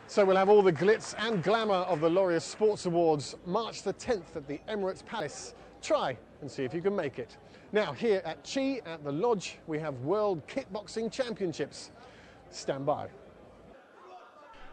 So we'll have all the glitz and glamour of the Laureus Sports Awards March the 10th at the Emirates Palace. Try and see if you can make it. Now here at Chi at the Lodge we have World Kickboxing Championships. Stand by.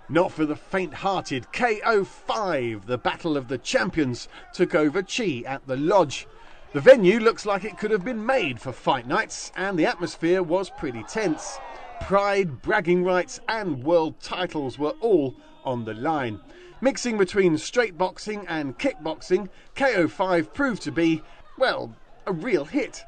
Not for the faint-hearted, KO5, the Battle of the Champions, took over Chi at the Lodge. The venue looks like it could have been made for fight nights, and the atmosphere was pretty tense. Pride, bragging rights and world titles were all on the line. Mixing between straight boxing and kickboxing, KO5 proved to be, well, a real hit.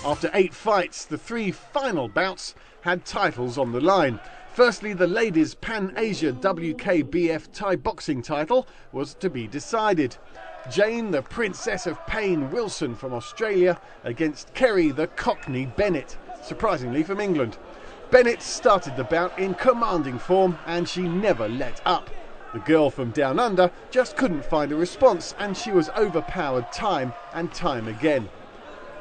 After 8 fights, the 3 final bouts had titles on the line. Firstly, the ladies' Pan-Asia WKBF Thai boxing title was to be decided. Jane, the Princess of Pain Wilson from Australia, against Kerry, the Cockney Bennett, surprisingly from England. Bennett started the bout in commanding form and she never let up. The girl from Down Under just couldn't find a response and she was overpowered time and time again.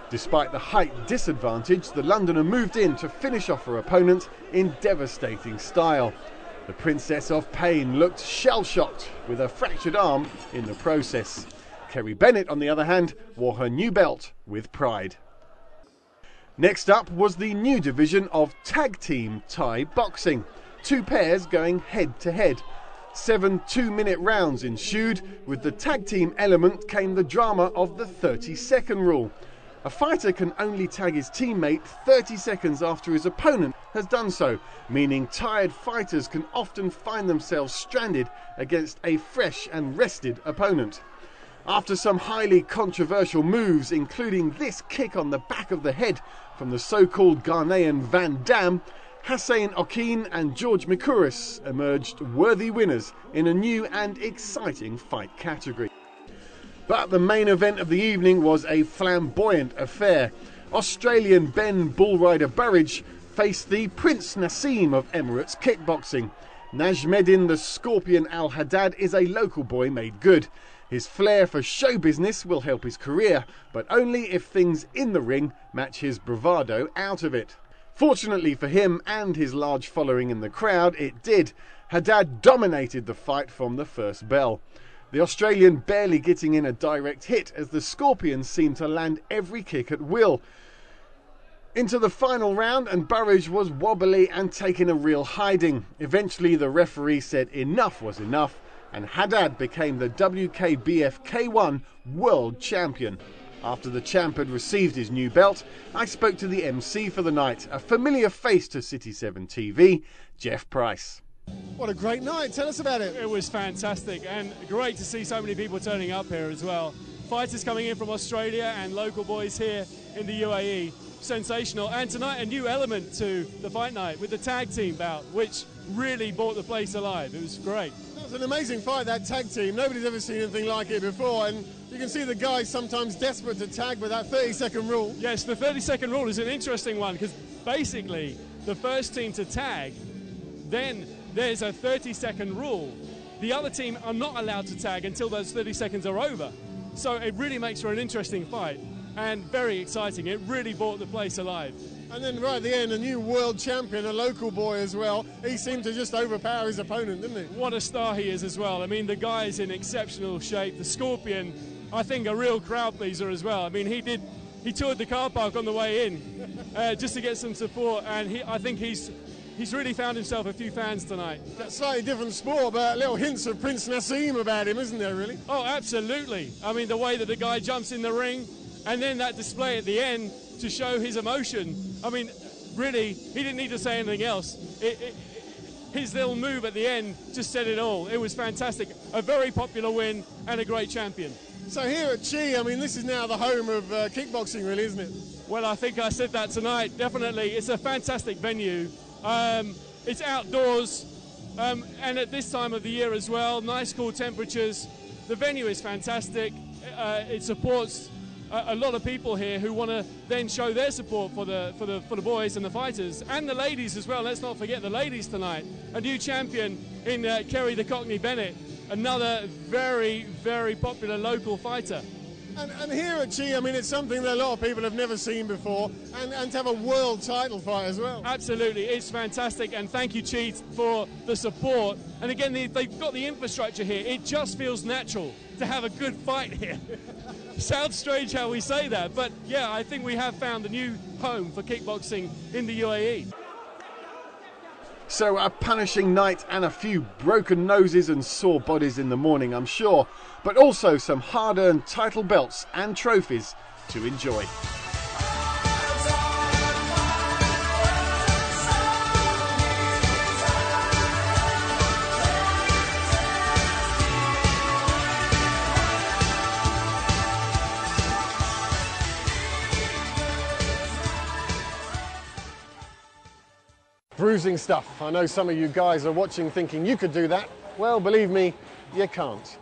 Despite the height disadvantage, the Londoner moved in to finish off her opponent in devastating style. The Princess of Pain looked shell-shocked with a fractured arm in the process. Kerry Bennett, on the other hand, wore her new belt with pride. Next up was the new division of tag team Thai boxing. 2 pairs going head-to-head. 7 2-minute rounds ensued. With the tag team element came the drama of the 30-second rule. A fighter can only tag his teammate 30 seconds after his opponent has done so, meaning tired fighters can often find themselves stranded against a fresh and rested opponent. After some highly controversial moves, including this kick on the back of the head from the so-called Ghanaian Van Dam, Hussein Okeen and George Mikuris emerged worthy winners in a new and exciting fight category. But the main event of the evening was a flamboyant affair. Australian Ben Bullrider Burridge faced the Prince Nassim of Emirates kickboxing. Najmeddin the Scorpion Al Haddad is a local boy made good. His flair for show business will help his career, but only if things in the ring match his bravado out of it. Fortunately for him and his large following in the crowd, it did. Haddad dominated the fight from the first bell. The Australian barely getting in a direct hit as the Scorpion seemed to land every kick at will. Into the final round and Burridge was wobbly and taking a real hiding. Eventually the referee said enough was enough and Haddad became the WKBF K1 World Champion. After the champ had received his new belt, I spoke to the MC for the night, a familiar face to City 7 TV, Jeff Price. What a great night, tell us about it. It was fantastic and great to see so many people turning up here as well. Fighters coming in from Australia and local boys here in the UAE. Sensational. And tonight a new element to the fight night with the tag team bout, which really brought the place alive. It was great. That was an amazing fight, that tag team. Nobody's ever seen anything like it before, and you can see the guys sometimes desperate to tag with that 30-second rule. Yes, the 30-second rule is an interesting one because basically the first team to tag, then there's a 30-second rule. The other team are not allowed to tag until those 30 seconds are over. So it really makes for an interesting fight and very exciting. It really brought the place alive. And then right at the end, a new world champion, a local boy as well. He seemed to just overpower his opponent, didn't he? What a star he is as well. I mean, the guy is in exceptional shape. The Scorpion, I think, a real crowd pleaser as well. I mean, he toured the car park on the way in just to get some support, and I think he's really found himself a few fans tonight. That's a slightly different sport, but little hints of Prince Nassim about him, isn't there, really? Oh, absolutely. I mean, the way that the guy jumps in the ring, and then that display at the end to show his emotion. I mean, really, he didn't need to say anything else. His little move at the end just said it all. It was fantastic. A very popular win and a great champion. So here at Chi, I mean, this is now the home of kickboxing, really, isn't it? Well, I think I said that tonight, definitely. It's a fantastic venue. It's outdoors, and at this time of the year as well, nice cool temperatures. The venue is fantastic. It supports a lot of people here who want to then show their support for the boys and the fighters and the ladies as well. Let's not forget the ladies tonight. A new champion in Kerry the Cockney Bennett, another very, very popular local fighter. And here at Chi, I mean, it's something that a lot of people have never seen before, and to have a world title fight as well. Absolutely, it's fantastic, and thank you, Chi, for the support. And again, they've got the infrastructure here. It just feels natural to have a good fight here. Sounds strange how we say that, but yeah, I think we have found a new home for kickboxing in the UAE. So a punishing night and a few broken noses and sore bodies in the morning, I'm sure, but also some hard-earned title belts and trophies to enjoy. Bruising stuff. I know some of you guys are watching thinking you could do that. Well, believe me, you can't.